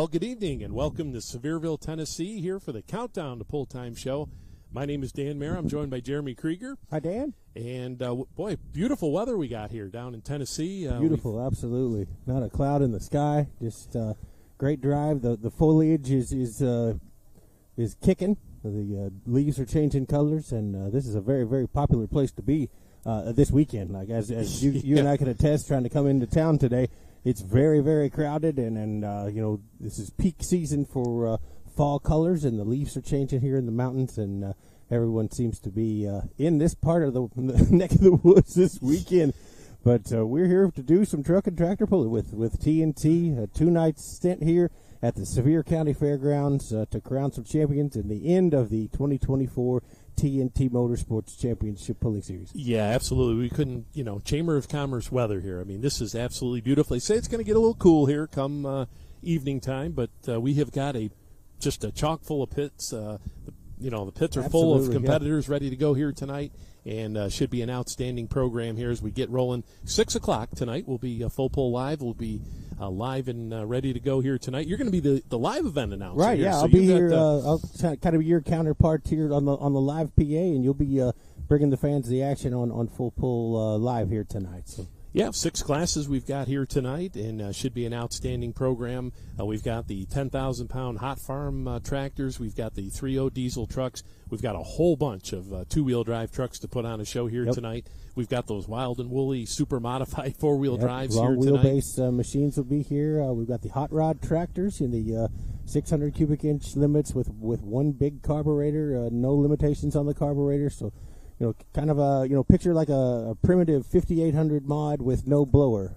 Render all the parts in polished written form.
Well, good evening and welcome to Sevierville, Tennessee, here for the Countdown to Pull Time show. My name is Dan Mayer. I'm joined by Jeremy Krieger. Hi, Dan. And, boy, beautiful weather we got here down in Tennessee. Beautiful, absolutely. Not a cloud in the sky. Just great drive. The foliage is kicking. The leaves are changing colors, and this is a very, very popular place to be this weekend. Like as you and I can attest, trying to come into town today, it's very, very crowded, and this is peak season for fall colors, and the leaves are changing here in the mountains, and everyone seems to be in this part of the neck of the woods this weekend. But we're here to do some truck and tractor pulling with TNT, a 2-night stint here at the Sevierville County Fairgrounds to crown some champions in the end of the 2024 TNT Motorsports Championship Pulling Series. Yeah, absolutely. We couldn't, Chamber of Commerce weather here. I mean, this is absolutely beautiful. They say it's going to get a little cool here come evening time, but we have got just a chock full of pits. The pits are full of competitors ready to go here tonight, and should be an outstanding program here as we get rolling. 6 o'clock tonight will be Full Pull Live. We'll be live and ready to go here tonight. You're going to be the live event announcer. Right, here, yeah. so I'll be here. I'll kind of be your counterpart here on the live PA, and you'll be bringing the fans the action on Full Pull Live here tonight. So. Yeah, 6 classes we've got here tonight, and should be an outstanding program. We've got the 10,000-pound hot farm tractors. We've got the 3.0 diesel trucks. We've got a whole bunch of two-wheel drive trucks to put on a show here tonight. We've got those wild and woolly, super modified four-wheel drives here tonight. Long wheelbase machines will be here. We've got the hot rod tractors in the 600 cubic inch limits with one big carburetor, no limitations on the carburetor. So, kind of a, picture like a primitive 5800 mod with no blower.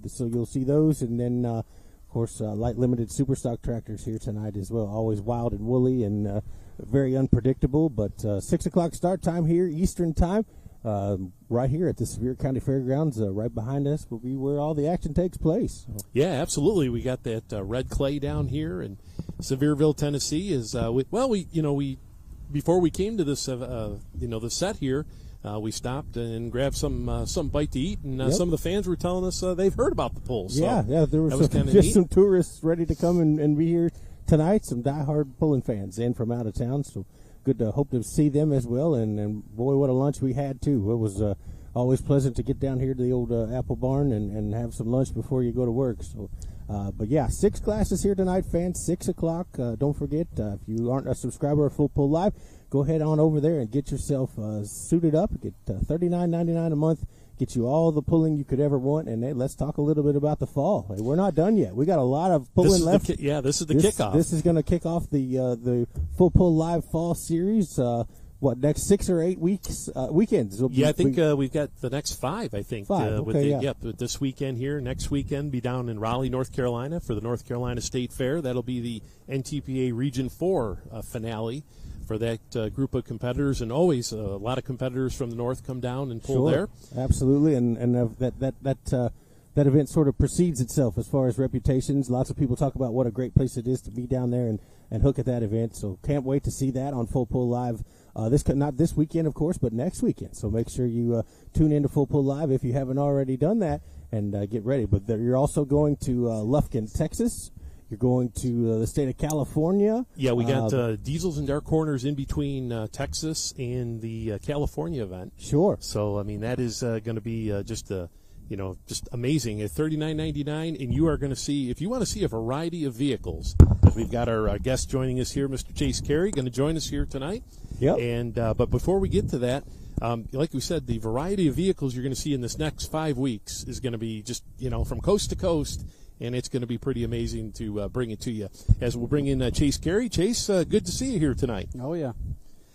So you'll see those, and then, of course, light limited super stock tractors here tonight as well. Always wild and woolly and very unpredictable. But 6 o'clock start time here, Eastern time, right here at the Sevierville County Fairgrounds. Right behind us will be where all the action takes place. Yeah, absolutely. We got that red clay down here, and Sevierville, Tennessee is before we came to this, the set here, we stopped and grabbed some bite to eat, and some of the fans were telling us they've heard about the pulls. So yeah, there were some tourists ready to come and be here tonight. Some diehard pulling fans in from out of town, so good to hope to see them as well. And boy, what a lunch we had too. It was always pleasant to get down here to the old Apple Barn and have some lunch before you go to work. So. But yeah, 6 classes here tonight, fans. 6 o'clock. Don't forget, if you aren't a subscriber of Full Pull Live, go ahead on over there and get yourself suited up. Get $39.99 a month. Get you all the pulling you could ever want. And hey, let's talk a little bit about the fall. Hey, we're not done yet. We got a lot of pulling left. This is the kickoff. This is going to kick off the Full Pull Live Fall Series. Next 6 or 8 weeks, weekends? I think we've got the next 5, I think. 5, with this weekend here. Next weekend, be down in Raleigh, North Carolina for the North Carolina State Fair. That'll be the NTPA Region 4 finale for that group of competitors. And always a lot of competitors from the north come down and pull there. Absolutely, and that event sort of precedes itself as far as reputations. Lots of people talk about what a great place it is to be down there and hook at that event. So can't wait to see that on Full Pull Live. Not this weekend, of course, but next weekend. So make sure you tune into Full Pull Live if you haven't already done that, and get ready. But you're also going to Lufkin, Texas. You're going to the state of California. Yeah, we got diesels and dark corners in between Texas and the California event. Sure. So, I mean, that is going to be just amazing at $39.99, and you are going to see, if you want to see a variety of vehicles, we've got our guest joining us here, Mr. Chase Carey, going to join us here tonight. Yep. And but before we get to that, like we said, the variety of vehicles you're going to see in this next 5 weeks is going to be just from coast to coast, and it's going to be pretty amazing to bring it to you. As we'll bring in Chase Carey. Chase, good to see you here tonight. Oh yeah.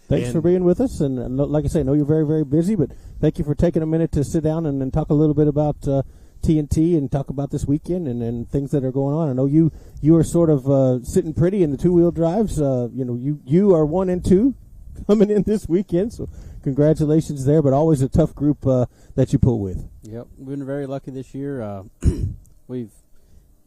Thanks for being with us, and like I say, I know you're very, very busy, but thank you for taking a minute to sit down and talk a little bit about TNT and talk about this weekend and things that are going on. I know you are sort of sitting pretty in the two-wheel drives. You are 1 and 2 coming in this weekend, so congratulations there, but always a tough group that you pull with. Yep, we've been very lucky this year. We've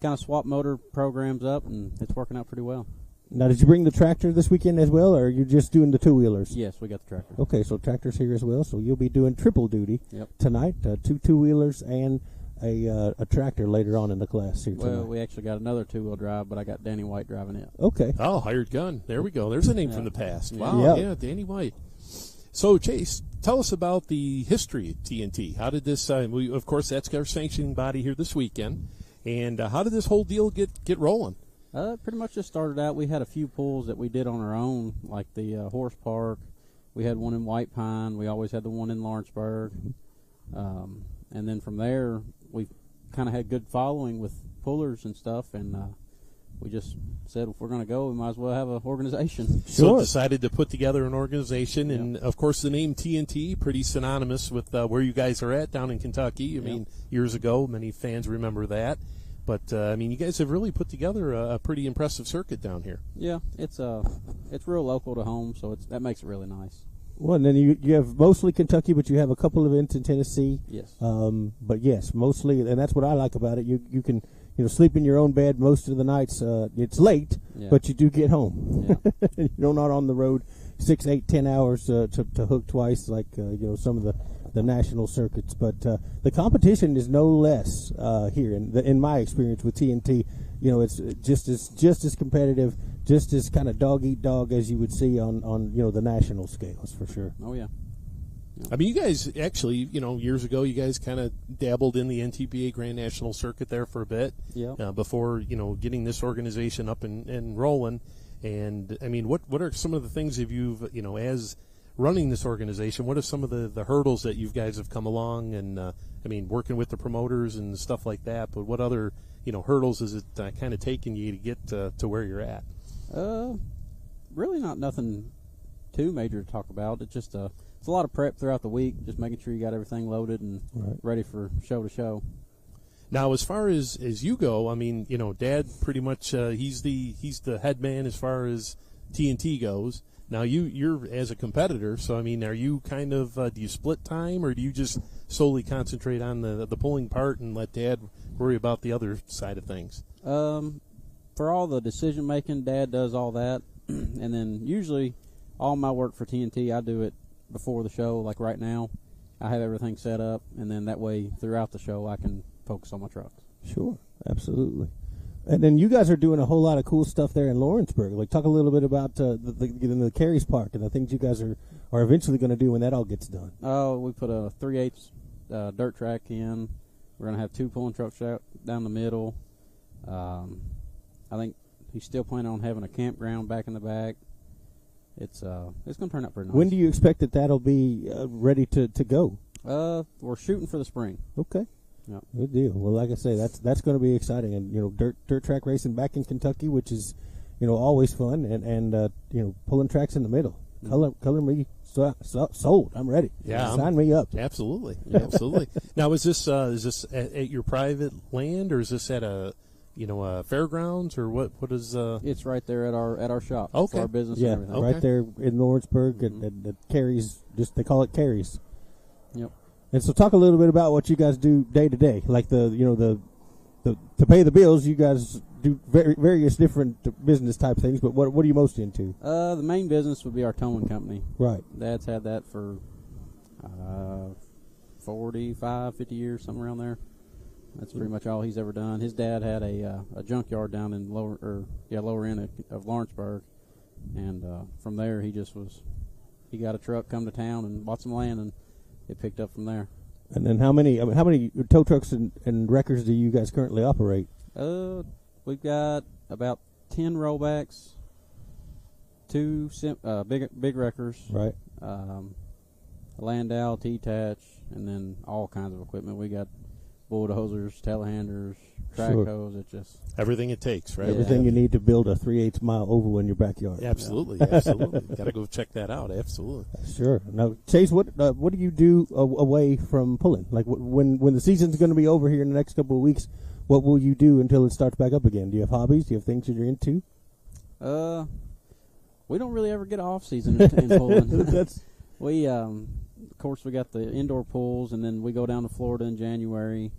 kind of swapped motor programs up, and it's working out pretty well. Now, did you bring the tractor this weekend as well, or are you just doing the two-wheelers? Yes, we got the tractor. Okay, so tractor's here as well, so you'll be doing triple duty tonight, two two-wheelers and a tractor later on in the class here tonight. Well, we actually got another 2-wheel drive, but I got Danny White driving it. Okay. Oh, hired gun. There we go. There's a name from the past. Wow. Yep. Yeah, Danny White. So, Chase, tell us about the history of TNT. How did this? Of course, that's our sanctioning body here this weekend. And how did this whole deal get rolling? Pretty much just started out. We had a few pulls that we did on our own, like the Horse Park. We had one in White Pine. We always had the one in Lawrenceburg. And then from there, we kind of had good following with pullers and stuff, and we just said if we're going to go, we might as well have an organization. So decided to put together an organization, and of course the name TNT, pretty synonymous with where you guys are at down in Kentucky. I mean, years ago, many fans remember that. But I mean, you guys have really put together a pretty impressive circuit down here. Yeah, it's real local to home, so that makes it really nice. Well, and then you have mostly Kentucky, but you have a couple of events in Tennessee. Yes. But yes, mostly, and that's what I like about it. You can sleep in your own bed most of the nights. It's late, but you do get home. Yeah. You're not on the road 6, 8, 10 hours to hook twice like some of the national circuits. But the competition is no less here. In my experience with TNT, it's just as competitive, just as kind of dog eat dog as you would see on the national scales for sure. Oh yeah. I mean, you guys actually, years ago, you guys kind of dabbled in the NTPA Grand National Circuit there for a bit. Before getting this organization up and rolling. And I mean, what are some of the things that you've as running this organization? What are some of the hurdles that you guys have come along? And I mean, working with the promoters and stuff like that. But what other hurdles is it kind of taking you to get to where you're at? Really not nothing too major to talk about. It's just it's a lot of prep throughout the week, just making sure you got everything loaded and ready for show to show. Now, as far as you go, I mean, Dad pretty much he's the head man as far as TNT goes. Now, you're as a competitor, so I mean, are you kind of do you split time, or do you just solely concentrate on the pulling part and let Dad worry about the other side of things? For all the decision making, Dad does all that, and then usually all my work for TNT, I do it before the show. Like right now, I have everything set up, and then that way throughout the show I can focus on my trucks. Sure, absolutely. And then you guys are doing a whole lot of cool stuff there in Lawrenceburg. Like, talk a little bit about the Carey's Park and the things you guys are eventually going to do when that all gets done. Oh, we put a 3/8 dirt track in. We're going to have 2 pulling trucks out down the middle. I think he's still planning on having a campground back in the back. It's going to turn out pretty nice. When do you expect that'll be ready to go? We're shooting for the spring. Okay. Yeah. Good deal. Well, like I say, that's going to be exciting, and dirt track racing back in Kentucky, which is always fun, and pulling tracks in the middle. Color me sold. I'm ready. Yeah, sign me up. Absolutely, absolutely. Now, is this at your private land, or is this at a fairgrounds, or what is? It's right there at our shop. Okay. For our business. Yeah, and everything. right there in Lawrenceburg, at Carey's. They call it Carey's. Yep. And so, talk a little bit about what you guys do day to day, like the to pay the bills. You guys do various different business type things, but what are you most into? The main business would be our towing company. Right. Dad's had that for 45, 50 years, somewhere around there. That's pretty much all he's ever done. His dad had a junkyard down in lower end of Lawrenceburg, and from there he got a truck, come to town, and bought some land, and it picked up from there. And then how many tow trucks and wreckers do you guys currently operate? We've got about 10 rollbacks, 2 big wreckers, right? A Landau, T-Tatch, and then all kinds of equipment. We got bulldozers, telehandlers, track hose. It's just everything it takes, right? Everything you need to build a 3/8 mile oval in your backyard. Absolutely, absolutely. Got to go check that out. Absolutely. Sure. Now, Chase, what do you do away from pulling? Like when the season's going to be over here in the next couple of weeks, what will you do until it starts back up again? Do you have hobbies? Do you have things that you're into? We don't really ever get off season in pulling. We of course, we got the indoor pools, and then we go down to Florida in January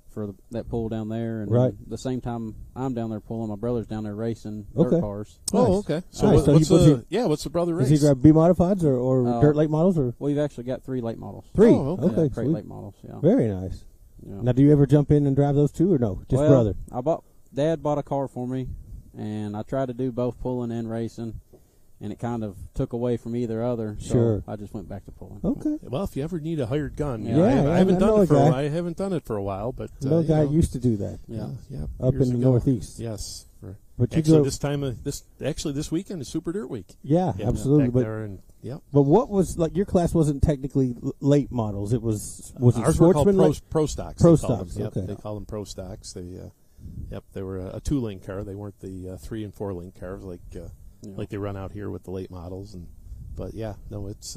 for that pool down there. And the same time I'm down there pulling, my brother's down there racing dirt cars. Oh, okay. So nice. what's the brother race? Does he drive B modifieds or dirt late models? Or we've actually got 3 late models. 3. Oh, okay. Okay. Crate late models. Yeah. Very nice. Yeah. Now, do you ever jump in and drive those too, or no? Just brother? Dad bought a car for me, and I tried to do both pulling and racing, and it kind of took away from either other. So Sure. I just went back to pulling. Okay. Well, if you ever need a hired gun, Yeah. I haven't done it guy. I haven't done it for a while, but No guy used to do that. Yeah. Up years in the ago. Northeast. Yes. But you Actually, go, this weekend is Super Dirt Week. yeah, Yeah, absolutely. back But there and, yep. but what was like your class wasn't technically late models. It was it Ours were called sportsman pro stocks. Pro they called stocks, them. Yep, okay. they call them pro stocks. They were a 2-link car. They weren't the 3 and 4-link cars like they run out here with the late models. But yeah, no, it's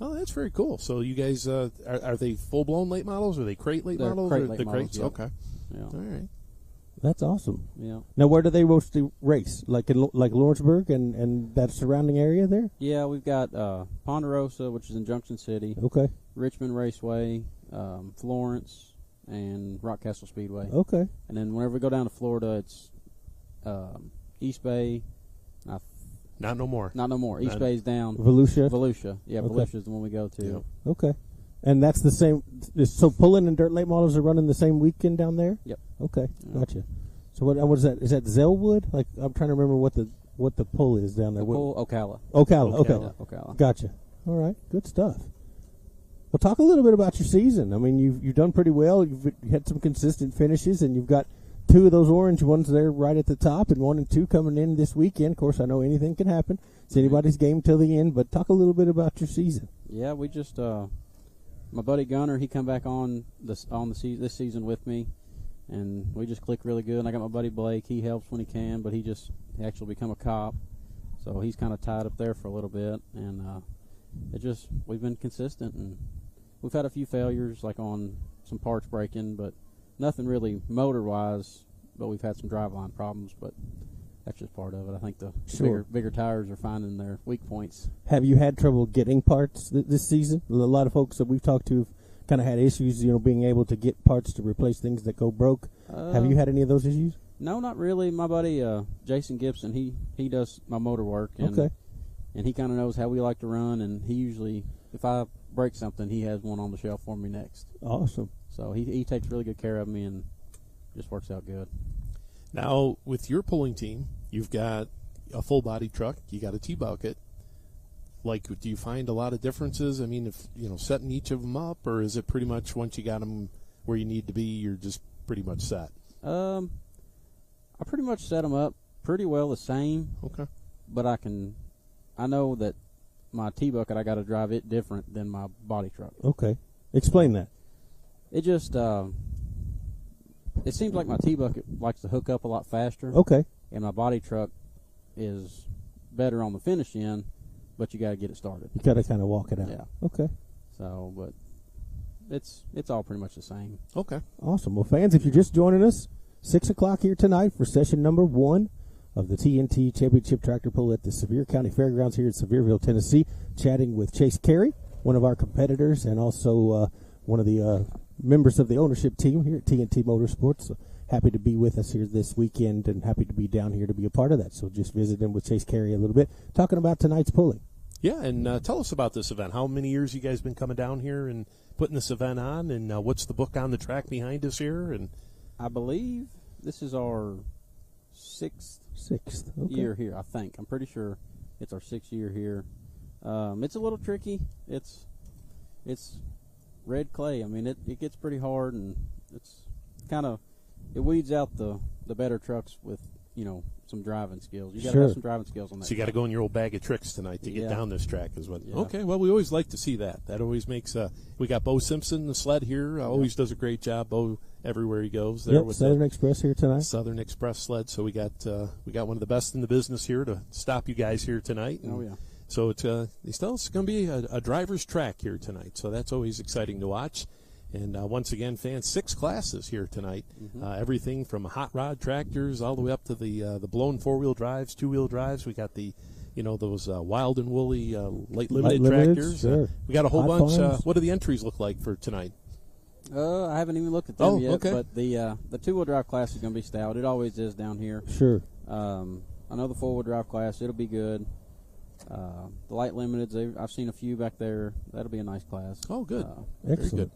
that's very cool. So you guys are they full blown late models? Or are they crate late They're models? crate or late the models, crates? yeah. Okay, Yeah. all right. That's awesome. Yeah. Now, where do they mostly race? Like in like Lawrenceburg and that surrounding area there? Yeah, we've got Ponderosa, which is in Junction City, Okay. Richmond Raceway, Florence, and Rockcastle Speedway. Okay. And then whenever we go down to Florida, it's East Bay. Not no more. Not no more. East Bay's down. Volusia. Volusia. Yeah, Okay. Volusia's the one we go to. Yep. Okay. And that's the same. So Pullen and Dirt Late models are running the same weekend down there? Yep. Okay. Gotcha. So what is that? Is that Zellwood? Like I'm trying to remember what the pull is down there. The pull, Ocala. Ocala. Okay. Yeah, Ocala. Gotcha. All right. Good stuff. Well, talk a little bit about your season. I mean, you've done pretty well. You've had some consistent finishes, and you've got 2 of those orange ones there right at the top, and 1 and 2 coming in this weekend. Of course, I know anything can happen. It's anybody's game till the end. But talk a little bit about your season. Yeah, we just my buddy Gunner, he come back on this season with me, and we just click really good. And I got my buddy Blake. He helps when he can, but he actually become a cop, so he's kind of tied up there for a little bit. And we've been consistent, and we've had a few failures, like on some parts breaking, but nothing really motor-wise. But we've had some driveline problems, but that's just part of it. I think the Sure. bigger tires are finding their weak points. Have you had trouble getting parts this season? A lot of folks that we've talked to have kind of had issues, being able to get parts to replace things that go broke. Have you had any of those issues? No, not really. My buddy Jason Gibson, he does my motor work, and Okay. and he kind of knows how we like to run. And he usually, if I break something, he has one on the shelf for me next. Awesome. So he takes really good care of me, and just works out good. Now, with your pulling team, you've got a full body truck. You got a T-bucket. Like, do you find a lot of differences? I mean, if setting each of them up, or is it pretty much once you got them where you need to be, you're just pretty much set? I pretty much set them up pretty well the same. Okay. But I know that my T-bucket, I got to drive it different than my body truck. Okay. Explain that. It just it seems like my T-bucket likes to hook up a lot faster. Okay. And my body truck is better on the finish end, but you got to get it started. You got to kind of walk it out. Yeah. Okay. So, but it's all pretty much the same. Okay. Awesome. Well, fans, if you're just joining us, 6 o'clock here tonight for session number 1 of the TNT Championship Tractor Pull at the Sevier County Fairgrounds here in Sevierville, Tennessee, chatting with Chase Carey, one of our competitors, and also one of the members of the ownership team here at TNT Motorsports. So happy to be with us here this weekend, and happy to be down here to be a part of that. So just visiting with Chase Carey a little bit, talking about tonight's pulling. Yeah, and tell us about this event. How many years you guys been coming down here and putting this event on, and what's the book on the track behind us here? And I believe this is our sixth Okay. year here, I think. I'm pretty sure it's our 6th year here. It's a little tricky. It's red clay. I mean, it gets pretty hard, and it's kind of, it weeds out the better trucks with, some driving skills. You got to have some driving skills on that. So you got to go in your old bag of tricks tonight to get Yeah. down this track is what. Yeah. Okay, well, we always like to see that. That always makes, we got Bo Simpson, the sled here, always does a great job. Bo, everywhere he goes there Yep, with Southern Express here tonight. Southern Express sled. So we got one of the best in the business here to stop you guys here tonight. And Oh, yeah. so it's going to be a driver's track here tonight. So that's always exciting to watch. And once again, fans, 6 classes here tonight. Everything from hot rod tractors all the way up to the blown 4-wheel drives, 2-wheel drives. We got the, those wild and woolly light limited tractors. Sure. We got a whole Hot bunch. farms. What do the entries look like for tonight? I haven't even looked at them yet. Okay. But the 2-wheel drive class is going to be stout. It always is down here. Sure. I know the 4-wheel drive class, it'll be good. The light limiteds, I've seen a few back there. That'll be a nice class. Oh, good. Excellent. Very good.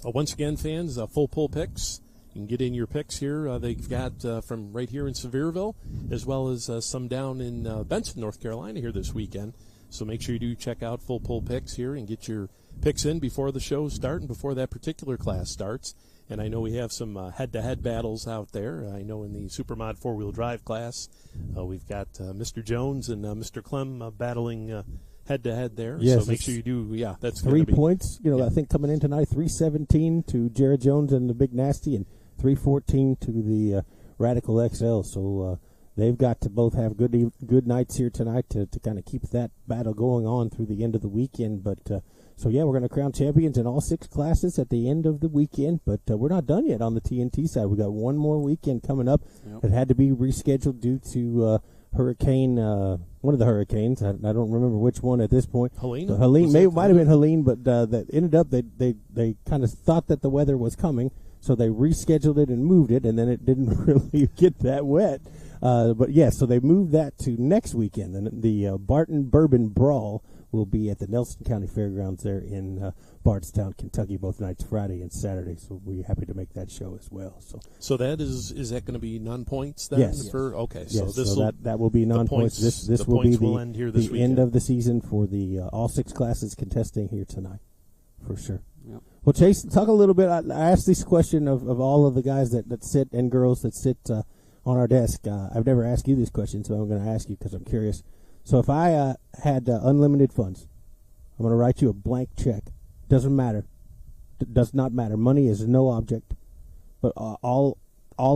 Once again, fans, full pull picks. You can get in your picks here. They've got from right here in Sevierville, as well as some down in Benson, North Carolina here this weekend. So make sure you do check out full pull picks here and get your picks in before the shows start and before that particular class starts. And I know we have some head-to-head battles out there. I know in the Supermod four-wheel drive class, we've got Mr. Jones and Mr. Clem battling head-to-head there. Yes, so make sure you do. Yeah, that's 3 points. I think coming in tonight, 317 to Jared Jones and the Big Nasty, and 314 to the Radical XL. So they've got to both have good nights here tonight to kind of keep that battle going on through the end of the weekend. But so, yeah, we're going to crown champions in all 6 classes at the end of the weekend, but we're not done yet on the TNT side. We got one more weekend coming up. Yep. It had to be rescheduled due to Hurricane, one of the hurricanes. I don't remember which one at this point. Helene? Helene, might have been Helene, but that ended up, they kind of thought that the weather was coming, so they rescheduled it and moved it, and then it didn't really get that wet. But, yeah, so they moved that to next weekend, and the Barton Bourbon Brawl will be at the Nelson County Fairgrounds there in Bardstown, Kentucky, both nights, Friday and Saturday. So we're happy to make that show as well. So that is that going to be non-points then? Yes. Okay. Yes, So this that will be non-points. This will be will end here this the end of the season for the all 6 classes contesting here tonight, for sure. Yep. Well, Chase, talk a little bit. I asked this question of all of the guys that sit and girls that sit on our desk. I've never asked you this question, so I'm going to ask you because I'm curious. So if I had unlimited funds, I'm going to write you a blank check. Doesn't matter. Does not matter. Money is no object. But all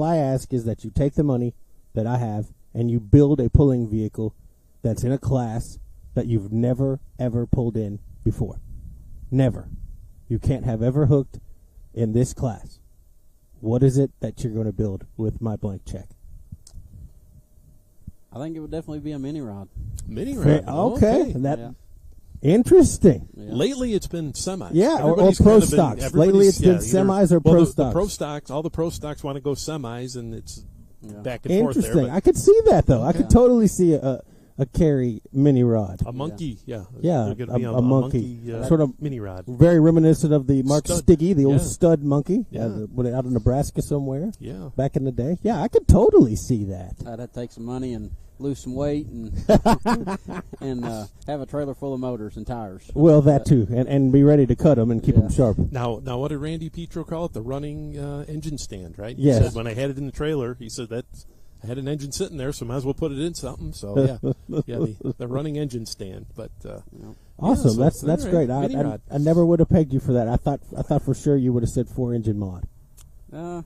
I ask is that you take the money that I have and you build a pulling vehicle that's in a class that you've never, ever pulled in before. Never. You can't have ever hooked in this class. What is it that you're going to build with my blank check? I think it would definitely be a mini rod. Mini rod. Okay. Yeah. Interesting. Yeah. Lately, it's been semis. Yeah, or Everybody's pro kind of stocks. Lately, it's been semis or pro stocks. The pro stocks, all the pro stocks want to go semis, and it's back and forth there. Interesting. I could see that, though. I could totally see a carry mini rod. A monkey, yeah. Yeah, They're gonna be a monkey. sort of mini rod. Very reminiscent of the Mark Stud. Stiggy, the old stud monkey, Yeah. out in Nebraska somewhere. Yeah. Back in the day. Yeah, I could totally see that. I'd have to take some money and lose some weight and and have a trailer full of motors and tires. Well, that too, and be ready to cut them and keep them sharp. Now, what did Randy Petro call it? The running engine stand, right? Yes. He said when I had it in the trailer, he said that I had an engine sitting there, so might as well put it in something. So the running engine stand. But awesome, so that's great. I never would have pegged you for that. I thought for sure you would have said 4-engine mod. I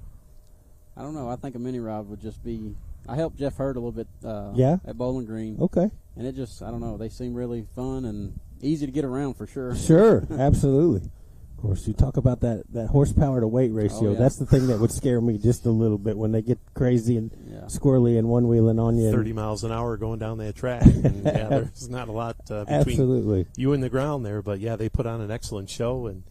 don't know. I think a mini rod would just be. I helped Jeff Hurd a little bit at Bowling Green. Okay. And it just, I don't know, they seem really fun and easy to get around for sure. Sure, absolutely. Of course, you talk about that horsepower to weight ratio. Oh, yeah. That's the thing that would scare me just a little bit when they get crazy and squirrely and one-wheeling on you. 30 miles an hour going down that track. And, there's not a lot between you and the ground there. But, they put on an excellent show. And,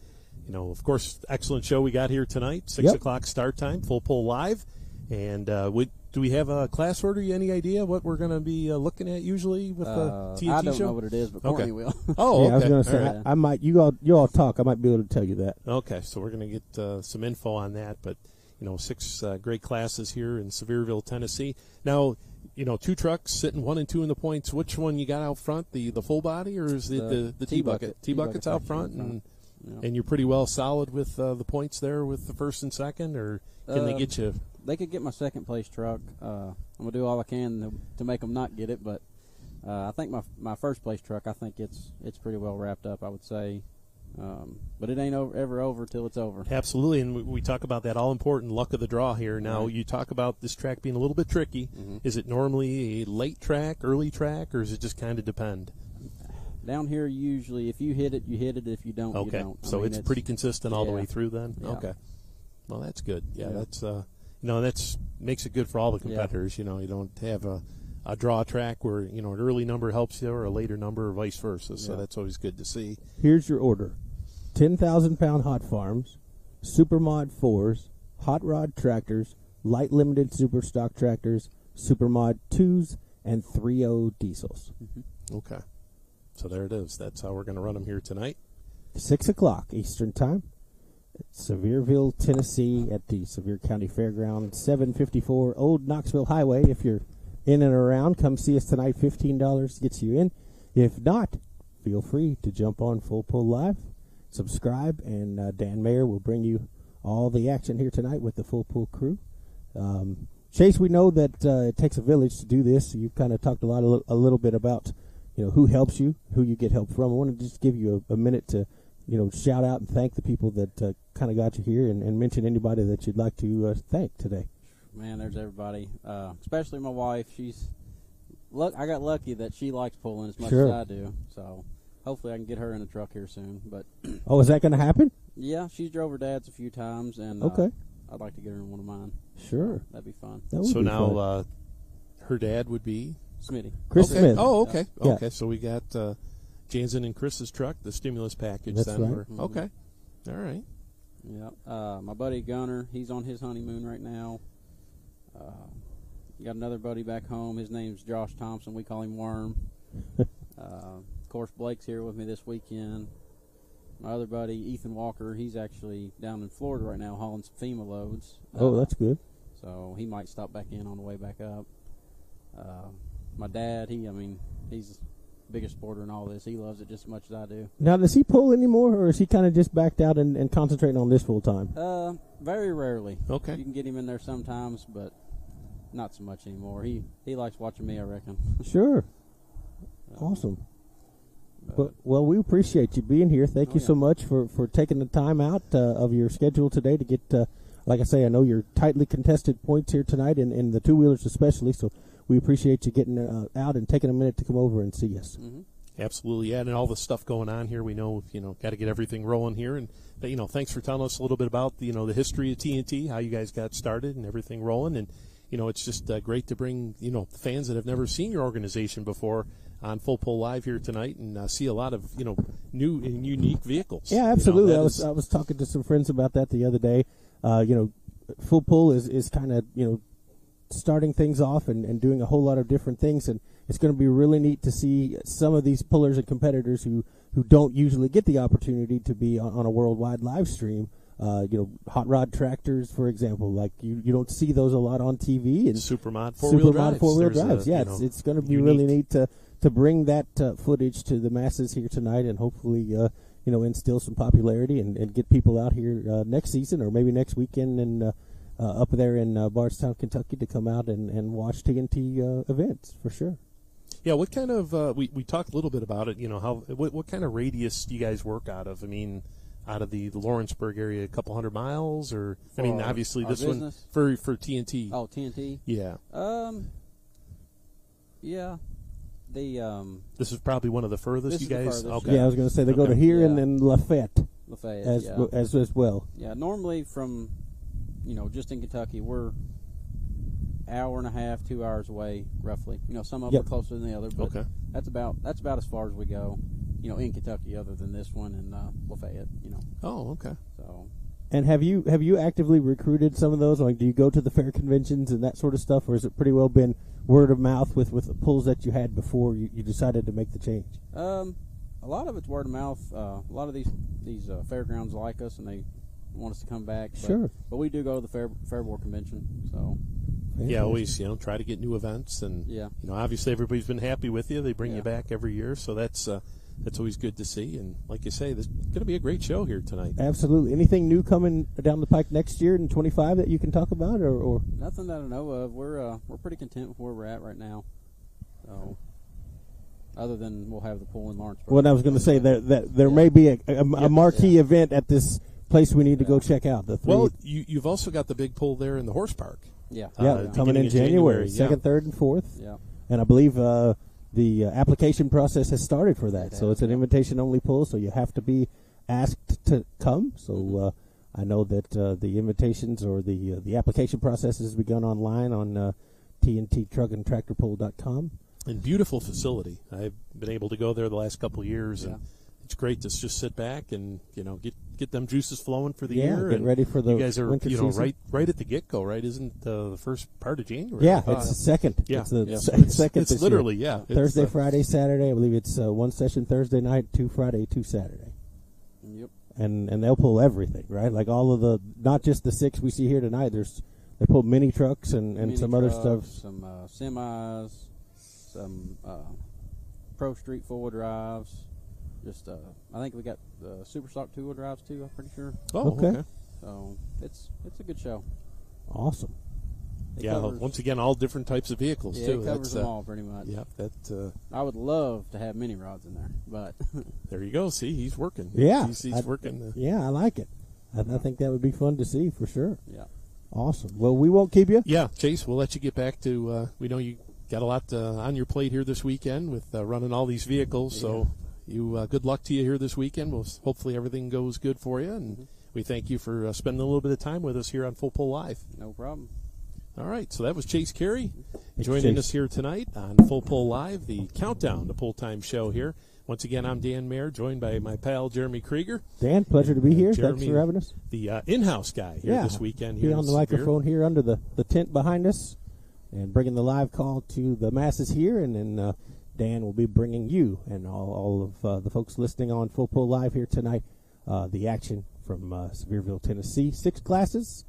of course, excellent show we got here tonight, 6 o'clock start time, full pull live. And do we have a class order? Any idea what we're going to be looking at usually with the TNT show? I don't know what it is, but Courtney will. Oh, okay. I was going to say, right. I might. You all talk. I might be able to tell you that. Okay, so we're going to get some info on that. But 6 great classes here in Sevierville, Tennessee. Now, 2 trucks sitting 1 and 2 in the points. Which one you got out front? The full body, or is it the T-bucket? T-bucket's out front, and you're pretty well solid with the points there with the first and second, or can they get you? They could get my second place truck. I'm gonna do all I can to make them not get it, but I think my first place truck. I think it's pretty well wrapped up. I would say, but it ain't ever over till it's over. Absolutely, and we talk about that all important luck of the draw here. Now you talk about this track being a little bit tricky. Mm-hmm. Is it normally a late track, early track, or does it just kind of depend? Down here, usually, if you hit it, you hit it. If you don't, you don't. So it's pretty consistent all the way through then? Yeah. Okay. Well, that's good. Yeah. That's that's makes it good for all the competitors. You don't have a draw track where, an early number helps you or a later number or vice versa. So that's always good to see. Here's your order. 10,000-pound hot farms, Supermod 4s, hot rod tractors, light limited super stock tractors, Supermod 2s, and 3.0 diesels. Mm-hmm. Okay. So there it is. That's how we're going to run them here tonight. 6 o'clock Eastern Time. Sevierville, Tennessee, at the Sevier County Fairgrounds, 754 Old Knoxville Highway. If you're in and around, come see us tonight. $15 gets you in. If not, feel free to jump on Full Pull Live, subscribe, and Dan Mayer will bring you all the action here tonight with the Full Pull crew. Chase, we know that it takes a village to do this. You've kind of talked a little bit about, who helps you, who you get help from. I want to just give you a minute to, shout out and thank the people that kind of got you here, and mention anybody that you'd like to thank today. Man, there's everybody, especially my wife. I got lucky that she likes pulling as much as I do, so hopefully I can get her in a truck here soon. But oh, is that going to happen? Yeah, she's drove her dad's a few times, and okay. I'd like to get her in one of mine. Sure. That'd be fun. So now her dad would be? Smitty. Chris Smith. Oh, okay. Yeah. Okay, so we got Jansen and Chris's truck, the stimulus package. That's then right. Mm-hmm. Okay. All right. Yeah. My buddy Gunner, he's on his honeymoon right now. Got another buddy back home. His name's Josh Thompson. We call him Worm. Of course, Blake's here with me this weekend. My other buddy, Ethan Walker, he's actually down in Florida right now hauling some FEMA loads. Oh, that's good. So he might stop back in on the way back up. My dad, he's the biggest supporter in all this. He loves it just as much as I do. Now, does he pull anymore, or is he kind of just backed out and concentrating on this full time? Very rarely. Okay. You can get him in there sometimes, but not so much anymore. He likes watching me, I reckon. Sure. Awesome. Well, we appreciate you being here. Thank you so much for taking the time out of your schedule today to get, like I say, I know you're tightly contested points here tonight, in the two-wheelers especially, so we appreciate you getting out and taking a minute to come over and see us. Mm-hmm. Absolutely, yeah, and all the stuff going on here, we know, got to get everything rolling here, and thanks for telling us a little bit about the history of TNT, how you guys got started, and everything rolling, and it's just great to bring fans that have never seen your organization before on Full Pull Live here tonight, and see a lot of new and unique vehicles. Yeah, absolutely. I was talking to some friends about that the other day. Full Pull is kind of starting things off and doing a whole lot of different things, and it's going to be really neat to see some of these pullers and competitors who don't usually get the opportunity to be on a worldwide live stream. Hot rod tractors, for example, like you don't see those a lot on TV. And Supermod four-wheel drives. Yeah, it's going to be really neat to bring that footage to the masses here tonight, and hopefully instill some popularity and get people out here next season or maybe next weekend and up there in Bardstown, Kentucky, to come out and watch TNT events for sure. Yeah, what kind of we talked a little bit about it. What kind of radius do you guys work out of? I mean, out of the Lawrenceburg area, a couple hundred miles, or obviously this business? one for TNT. Oh, TNT. Yeah. Yeah. This is probably one of the furthest you guys. Furthest, Yeah, I was going to say they go to here and then Lafayette as well. Yeah, normally from just in Kentucky, we're hour and a half, 2 hours away, roughly. Some of them are closer than the other, but that's about as far as we go. In Kentucky, other than this one in Lafayette. Oh, okay. So. And have you actively recruited some of those? Like, do you go to the fair conventions and that sort of stuff, or has it pretty well been word of mouth with the pulls that you had before you decided to make the change? A lot of it's word of mouth. A lot of these fairgrounds like us, and they want us to come back. But we do go to the fair board convention. So. Yeah, always try to get new events, and obviously everybody's been happy with you. They bring you back every year, so that's always good to see. And like you say, there's going to be a great show here tonight. Absolutely. Anything new coming down the pike next year in 25 that you can talk about, or? Nothing that I know of. We're pretty content with where we're at right now. So, other than we'll have the pool in Lawrenceburg. Well, I was going to say that there may be a marquee event at this place we need to go check out. Well, you've also got the big pull there in the horse park. Yeah. Coming in January 2nd, 3rd, and 4th. Yeah. And I believe the application process has started for that. So it's an invitation-only pull, so you have to be asked to come. So I know that the invitations or the application process has begun online on TNTTruckandTractorPull.com. And beautiful facility. I've been able to go there the last couple of years, and it's great to just sit back and get them juices flowing for the year. Get ready for the you guys are winter season. right at the get go, right? Isn't the first part of January? Yeah, it's the second. Yeah, it's the second. It's literally Thursday, Friday, Saturday. I believe it's one session Thursday night, 2 Friday, 2 Saturday. Yep. and they'll pull everything, right? Like all of the, not just the 6 we see here tonight. They pull mini trucks and Mini some trucks, other stuff. some semis, some Pro Street 4 drives. Just I think we got the Super Stock 2-wheel drives too. I'm pretty sure. Oh, okay. So it's a good show. Awesome. It Yeah, covers, once again, all different types of vehicles, yeah, too. it covers them all pretty much. Yeah, that. I would love to have mini rods in there, but There you go. See, he's working. Yeah. He's working. Yeah, I like it. I think that would be fun to see for sure. yeah. Awesome. Well, we won't keep you. Yeah, Chase, we'll let you get back to. We know you got a lot on your plate here this weekend with running all these vehicles. So, you good luck to you here this weekend. Hopefully everything goes good for you, and we thank you for spending a little bit of time with us here on Full Pull Live. No problem. All right, so that was Chase Carey Thanks, joining Chase. us here tonight on Full Pull Live, the countdown to Pull Time show here. Once again, I'm Dan Mayer, joined by my pal Jeremy Krieger, Dan, pleasure to be here. Jeremy, Thanks for having us. the in-house guy here this weekend. Here Be in on the Sevierville. microphone here under the tent behind us and bringing the live call to the masses here, and then Dan will be bringing you and all of the folks listening on Full Pull Live here tonight the action from Sevierville, Tennessee. 6 classes.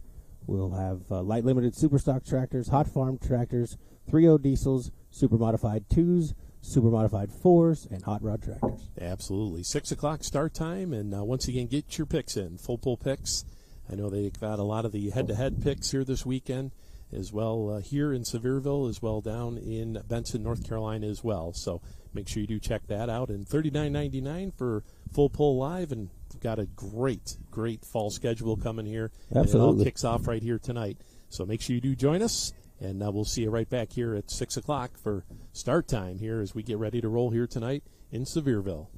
We'll have light limited super stock tractors, hot farm tractors, 3.0 diesels, super modified 2s, super modified 4s, and hot rod tractors. Absolutely. 6 o'clock start time, and once again, get your picks in. Full pull picks. I know they've got a lot of the head-to-head picks here this weekend, as well here in Sevierville, as well down in Benson, North Carolina as well. So make sure you do check that out. And $39.99 for Full Pull Live, and we've got a great fall schedule coming here. Absolutely. And it all kicks off right here tonight. So make sure you do join us, and we'll see you right back here at 6 o'clock for start time here as we get ready to roll here tonight in Sevierville.